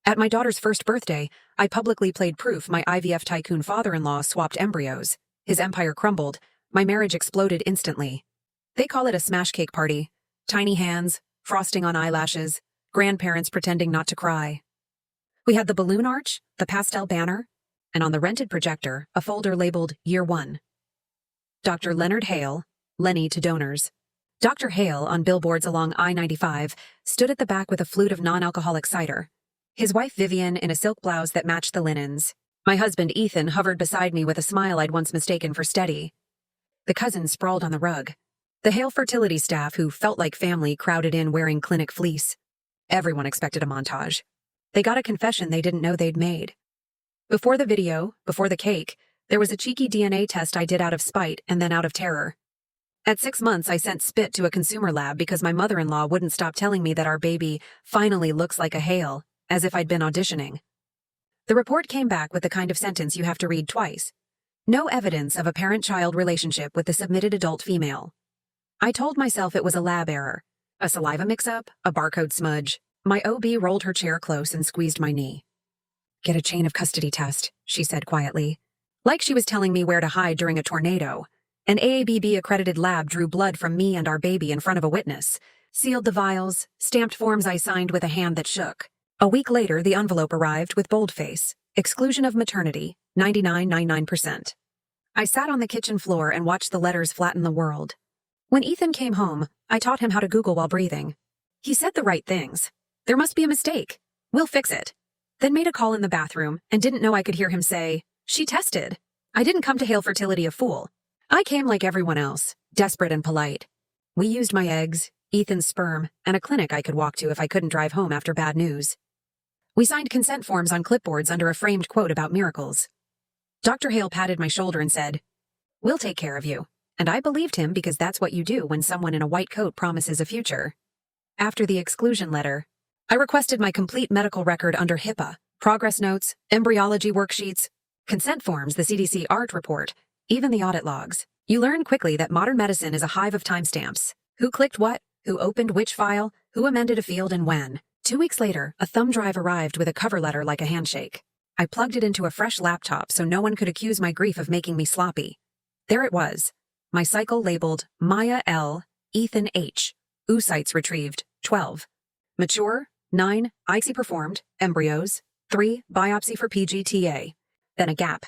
At my daughter's first birthday, I publicly played proof my IVF tycoon father-in-law swapped embryos. His empire crumbled. My marriage exploded instantly. They call it a smash cake party. Tiny hands, frosting on eyelashes, grandparents pretending not to cry. We had the balloon arch, the pastel banner, and on the rented projector, a folder labeled Year 1. Dr. Leonard Hale, Lenny to donors. Dr. Hale, on billboards along I-95, stood at the back with a flute of non-alcoholic cider. His wife Vivian in a silk blouse that matched the linens. My husband Ethan hovered beside me with a smile I'd once mistaken for steady. The cousins sprawled on the rug. The Hale fertility staff, who felt like family, crowded in wearing clinic fleece. Everyone expected a montage. They got a confession they didn't know they'd made. Before the video, before the cake, there was a cheeky DNA test I did out of spite and then out of terror. At 6 months, I sent spit to a consumer lab because my mother-in-law wouldn't stop telling me that our baby finally looks like a Hale, as if I'd been auditioning. The report came back with the kind of sentence you have to read twice. No evidence of a parent-child relationship with the submitted adult female. I told myself it was a lab error, a saliva mix-up, a barcode smudge. My OB rolled her chair close and squeezed my knee. "Get a chain of custody test," she said quietly. Like she was telling me where to hide during a tornado. An AABB-accredited lab drew blood from me and our baby in front of a witness, sealed the vials, stamped forms I signed with a hand that shook. A week later, the envelope arrived with boldface, exclusion of maternity, 99.99%. I sat on the kitchen floor and watched the letters flatten the world. When Ethan came home, I taught him how to Google while breathing. He said the right things. "There must be a mistake. We'll fix it." Then made a call in the bathroom and didn't know I could hear him say, "She tested." I didn't come to Hale Fertility a fool. I came like everyone else, desperate and polite. We used my eggs, Ethan's sperm, and a clinic I could walk to if I couldn't drive home after bad news. We signed consent forms on clipboards under a framed quote about miracles. Dr. Hale patted my shoulder and said, "We'll take care of you." And I believed him because that's what you do when someone in a white coat promises a future. After the exclusion letter, I requested my complete medical record under HIPAA, progress notes, embryology worksheets, consent forms, the CDC ART report, even the audit logs. You learn quickly that modern medicine is a hive of timestamps. Who clicked what, who opened which file, who amended a field and when. 2 weeks later, a thumb drive arrived with a cover letter like a handshake. I plugged it into a fresh laptop so no one could accuse my grief of making me sloppy. There it was. My cycle labeled Maya L, Ethan H. Oocytes retrieved, 12. Mature, 9, ICSI performed, embryos, 3, biopsy for PGTA. Then a gap.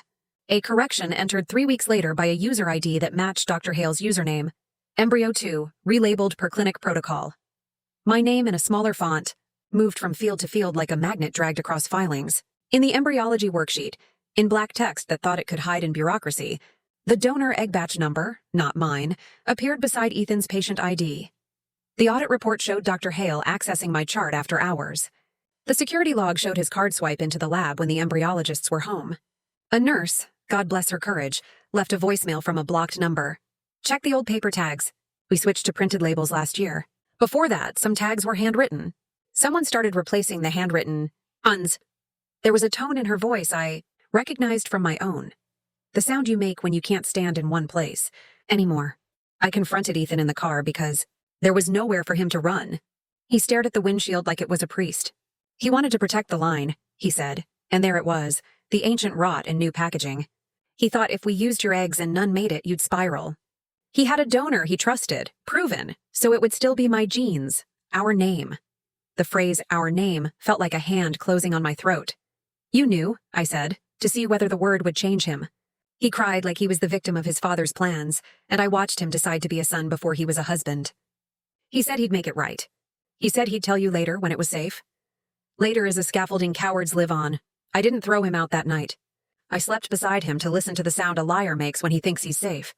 A correction entered 3 weeks later by a user ID that matched Dr. Hale's username. Embryo 2, relabeled per clinic protocol. My name in a smaller font, moved from field to field like a magnet dragged across filings. In the embryology worksheet, in black text that thought it could hide in bureaucracy, the donor egg batch number, not mine, appeared beside Ethan's patient ID. The audit report showed Dr. Hale accessing my chart after hours. The security log showed his card swipe into the lab when the embryologists were home. A nurse, God bless her courage, left a voicemail from a blocked number. "Check the old paper tags. We switched to printed labels last year. Before that, some tags were handwritten. Someone started replacing the handwritten uns. There was a tone in her voice I recognized from my own. The sound you make when you can't stand in one place anymore." I confronted Ethan in the car because there was nowhere for him to run. He stared at the windshield like it was a priest. He wanted to protect the line, he said, and there it was, the ancient rot in new packaging. He thought if we used your eggs and none made it, you'd spiral. He had a donor he trusted, proven, so it would still be my genes, our name. The phrase, our name, felt like a hand closing on my throat. "You knew," I said, to see whether the word would change him. He cried like he was the victim of his father's plans, and I watched him decide to be a son before he was a husband. He said he'd make it right. He said he'd tell you later when it was safe. Later is a scaffolding cowards live on. I didn't throw him out that night. I slept beside him to listen to the sound a liar makes when he thinks he's safe.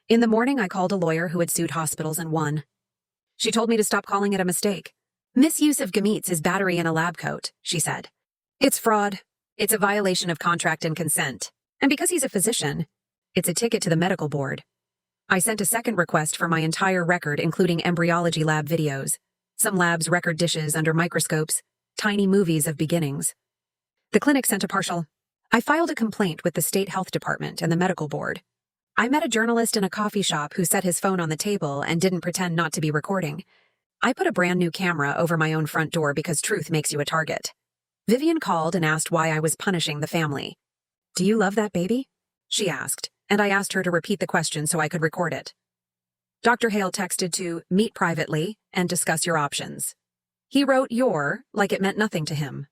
In the morning, I called a lawyer who had sued hospitals and won. She told me to stop calling it a mistake. "Misuse of gametes is battery in a lab coat," she said. "It's fraud. It's a violation of contract and consent. And because he's a physician, it's a ticket to the medical board." I sent a second request for my entire record, including embryology lab videos, some labs' record dishes under microscopes, tiny movies of beginnings. The clinic sent a partial. I filed a complaint with the state health department and the medical board. I met a journalist in a coffee shop who set his phone on the table and didn't pretend not to be recording. I put a brand new camera over my own front door because truth makes you a target. Vivian called and asked why I was punishing the family. "Do you love that baby?" she asked, and I asked her to repeat the question so I could record it. Dr. Hale texted to meet privately and discuss your options. He wrote your like it meant nothing to him.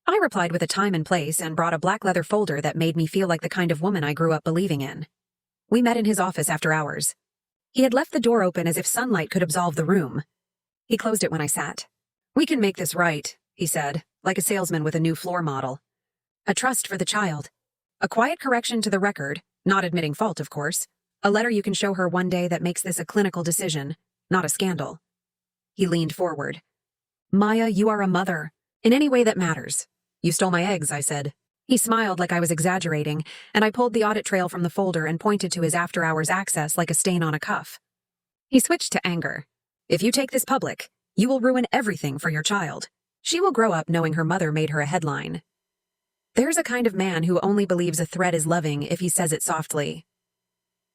I replied with a time and place and brought a black leather folder that made me feel like the kind of woman I grew up believing in. We met in his office after hours. He had left the door open as if sunlight could absolve the room. He closed it when I sat. "We can make this right," he said, like a salesman with a new floor model. "A trust for the child. A quiet correction to the record, not admitting fault, of course. A letter you can show her one day that makes this a clinical decision, not a scandal." He leaned forward. "Maya, you are a mother, in any way that matters. You stole my eggs," I said. He smiled like I was exaggerating, and I pulled the audit trail from the folder and pointed to his after-hours access like a stain on a cuff. He switched to anger. "If you take this public, you will ruin everything for your child. She will grow up knowing her mother made her a headline. There's a kind of man who only believes a threat is loving if he says it softly."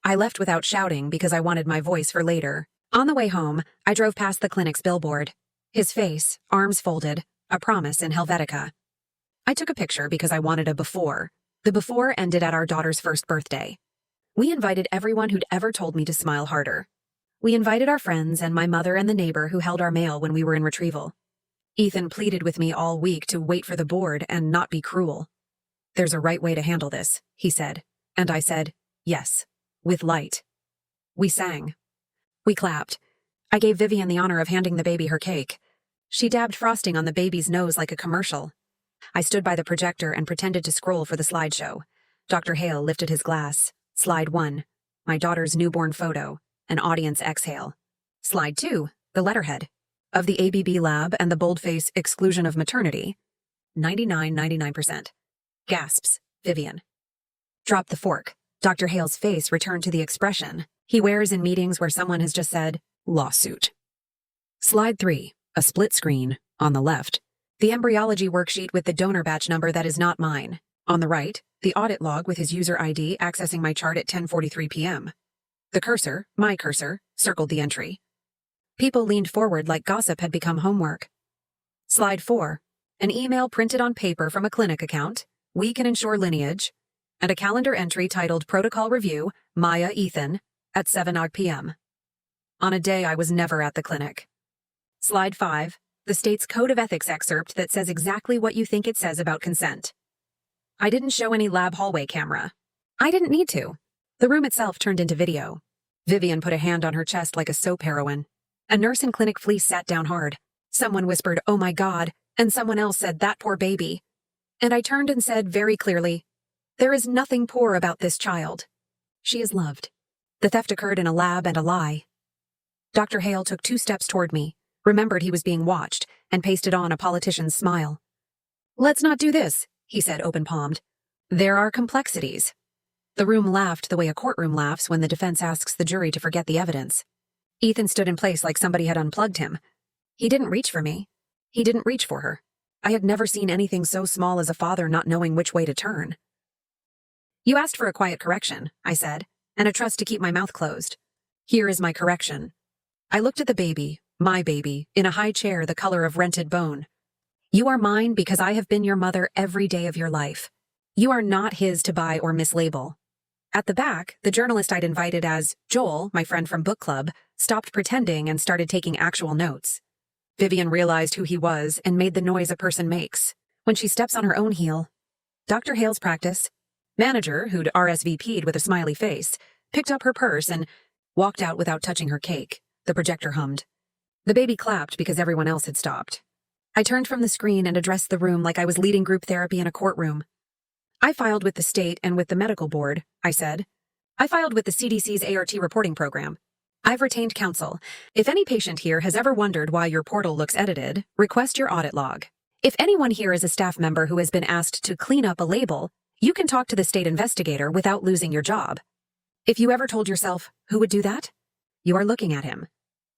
I left without shouting because I wanted my voice for later. On the way home, I drove past the clinic's billboard. His face, arms folded, a promise in Helvetica. I took a picture because I wanted a before. The before ended at our daughter's first birthday. We invited everyone who'd ever told me to smile harder. We invited our friends and my mother and the neighbor who held our mail when we were in retrieval. Ethan pleaded with me all week to wait for the board and not be cruel. "There's a right way to handle this," he said. And I said, "Yes, with light." We sang. We clapped. I gave Vivian the honor of handing the baby her cake. She dabbed frosting on the baby's nose like a commercial. I stood by the projector and pretended to scroll for the slideshow. Dr. Hale lifted his glass. Slide 1, my daughter's newborn photo, an audience exhale. Slide 2, the letterhead. Of the ABB lab and the boldface exclusion of maternity. 99%. Gasps, Vivian. Drop the fork. Dr. Hale's face returned to the expression he wears in meetings where someone has just said, lawsuit. Slide 3, a split screen, on the left. The embryology worksheet with the donor batch number that is not mine. On the right, the audit log with his user ID accessing my chart at 10:43 p.m. The cursor, my cursor, circled the entry. People leaned forward like gossip had become homework. Slide 4, an email printed on paper from a clinic account, we can ensure lineage, and a calendar entry titled Protocol Review, Maya Ethan, at 7:00 p.m. On a day I was never at the clinic. Slide 5, the state's Code of Ethics excerpt that says exactly what you think it says about consent. I didn't show any lab hallway camera. I didn't need to. The room itself turned into video. Vivian put a hand on her chest like a soap heroine. A nurse in clinic fleece sat down hard. Someone whispered, "Oh my God," and someone else said, "That poor baby." And I turned and said very clearly, "There is nothing poor about this child. She is loved." The theft occurred in a lab and a lie. Dr. Hale took 2 steps toward me, remembered he was being watched, and pasted on a politician's smile. "Let's not do this," he said open-palmed. "There are complexities." The room laughed the way a courtroom laughs when the defense asks the jury to forget the evidence. Ethan stood in place like somebody had unplugged him. He didn't reach for me. He didn't reach for her. I had never seen anything so small as a father not knowing which way to turn. "You asked for a quiet correction," I said, and a trust to keep my mouth closed. "Here is my correction." I looked at the baby, my baby, in a high chair the color of rented bone. "You are mine because I have been your mother every day of your life. You are not his to buy or mislabel." At the back, the journalist I'd invited as Joel, my friend from book club, stopped pretending and started taking actual notes. Vivian realized who he was and made the noise a person makes when she steps on her own heel. Dr. Hale's practice. Manager, who'd RSVP'd with a smiley face, picked up her purse and walked out without touching her cake. The projector hummed. The baby clapped because everyone else had stopped. I turned from the screen and addressed the room like I was leading group therapy in a courtroom. "I filed with the state and with the medical board," I said. "I filed with the CDC's ART reporting program. I've retained counsel. If any patient here has ever wondered why your portal looks edited, request your audit log. If anyone here is a staff member who has been asked to clean up a label, you can talk to the state investigator without losing your job. If you ever told yourself, who would do that? You are looking at him."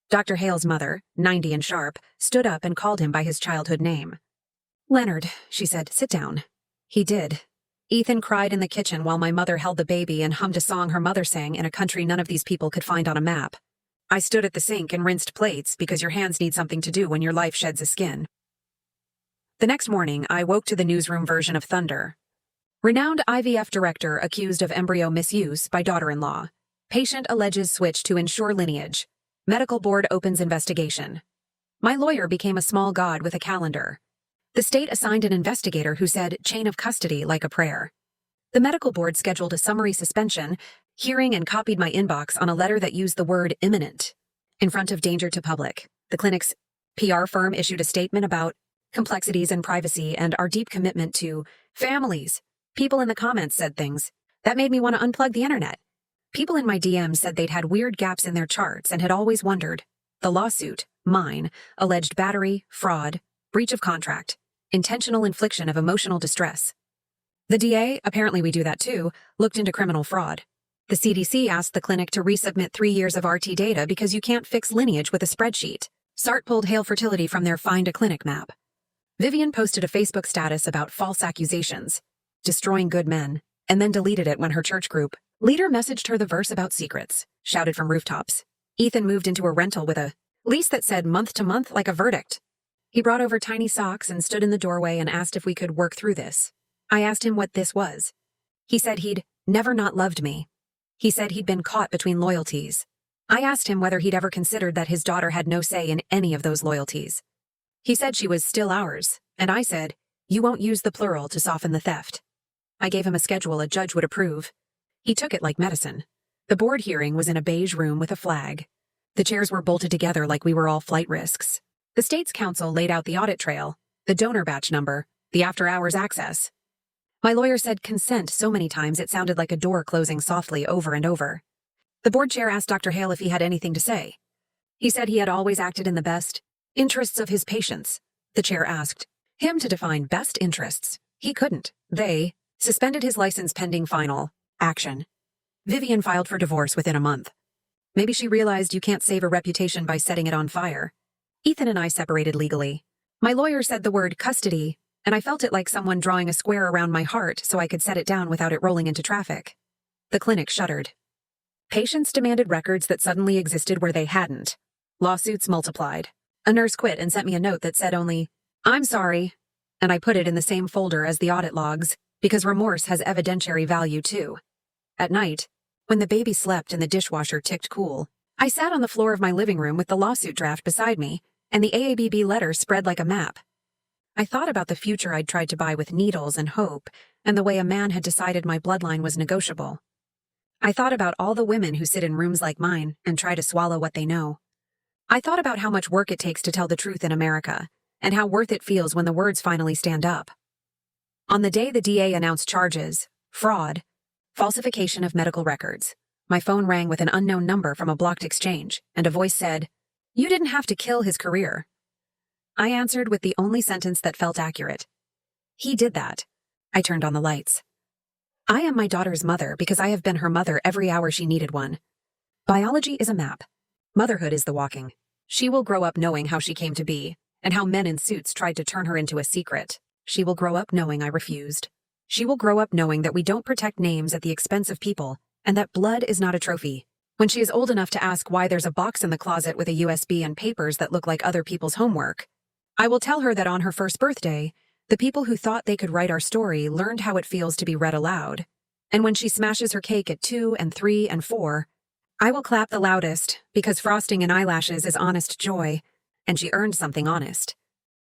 Dr. Hale's mother, 90 and sharp, stood up and called him by his childhood name. "Leonard," she said, "sit down." He did. Ethan cried in the kitchen while my mother held the baby and hummed a song her mother sang in a country none of these people could find on a map. I stood at the sink and rinsed plates because your hands need something to do when your life sheds a skin. The next morning, I woke to the newsroom version of thunder. Renowned IVF director accused of embryo misuse by daughter-in-law. Patient alleges switch to ensure lineage. Medical board opens investigation. My lawyer became a small god with a calendar. The state assigned an investigator who said chain of custody like a prayer. The medical board scheduled a summary suspension, hearing and copied my inbox on a letter that used the word imminent. In front of danger to public, the clinic's PR firm issued a statement about complexities and privacy and our deep commitment to families. People in the comments said things that made me want to unplug the internet. People in my DMs said they'd had weird gaps in their charts and had always wondered. The lawsuit, mine, alleged battery, fraud, breach of contract, intentional infliction of emotional distress. The DA, apparently we do that too, looked into criminal fraud. The CDC asked the clinic to resubmit 3 years of RT data because you can't fix lineage with a spreadsheet. SART pulled Hail Fertility from their Find a Clinic map. Vivian posted a Facebook status about false accusations, destroying good men, and then deleted it when her church group leader messaged her the verse about secrets, shouted from rooftops. Ethan moved into a rental with a lease that said month to month like a verdict. He brought over tiny socks and stood in the doorway and asked if we could work through this. I asked him what this was. He said he'd never not loved me. He said he'd been caught between loyalties. I asked him whether he'd ever considered that his daughter had no say in any of those loyalties. He said she was still ours, and I said, you won't use the plural to soften the theft. I gave him a schedule a judge would approve. He took it like medicine. The board hearing was in a beige room with a flag. The chairs were bolted together like we were all flight risks. The state's counsel laid out the audit trail, the donor batch number, the after-hours access. My lawyer said consent so many times it sounded like a door closing softly over and over. The board chair asked Dr. Hale if he had anything to say. He said he had always acted in the best interests of his patients. The chair asked him to define best interests. He couldn't. They suspended his license pending final action. Vivian filed for divorce within a month. Maybe she realized you can't save a reputation by setting it on fire. Ethan and I separated legally. My lawyer said the word custody, and I felt it like someone drawing a square around my heart so I could set it down without it rolling into traffic. The clinic shuddered. Patients demanded records that suddenly existed where they hadn't. Lawsuits multiplied. A nurse quit and sent me a note that said only, I'm sorry, and I put it in the same folder as the audit logs, because remorse has evidentiary value too. At night, when the baby slept and the dishwasher ticked cool, I sat on the floor of my living room with the lawsuit draft beside me, and the AABB letter spread like a map. I thought about the future I'd tried to buy with needles and hope, and the way a man had decided my bloodline was negotiable. I thought about all the women who sit in rooms like mine and try to swallow what they know. I thought about how much work it takes to tell the truth in America, and how worth it feels when the words finally stand up. On the day the DA announced charges, fraud, falsification of medical records, my phone rang with an unknown number from a blocked exchange, and a voice said, "You didn't have to kill his career." I answered with the only sentence that felt accurate. He did that. I turned on the lights. I am my daughter's mother because I have been her mother every hour she needed one. Biology is a map. Motherhood is the walking. She will grow up knowing how she came to be, and how men in suits tried to turn her into a secret. She will grow up knowing I refused. She will grow up knowing that we don't protect names at the expense of people, and that blood is not a trophy. When she is old enough to ask why there's a box in the closet with a USB and papers that look like other people's homework, I will tell her that on her first birthday, the people who thought they could write our story learned how it feels to be read aloud. And when she smashes her cake at 2 and 3 and 4, I will clap the loudest because frosting and eyelashes is honest joy, and she earned something honest.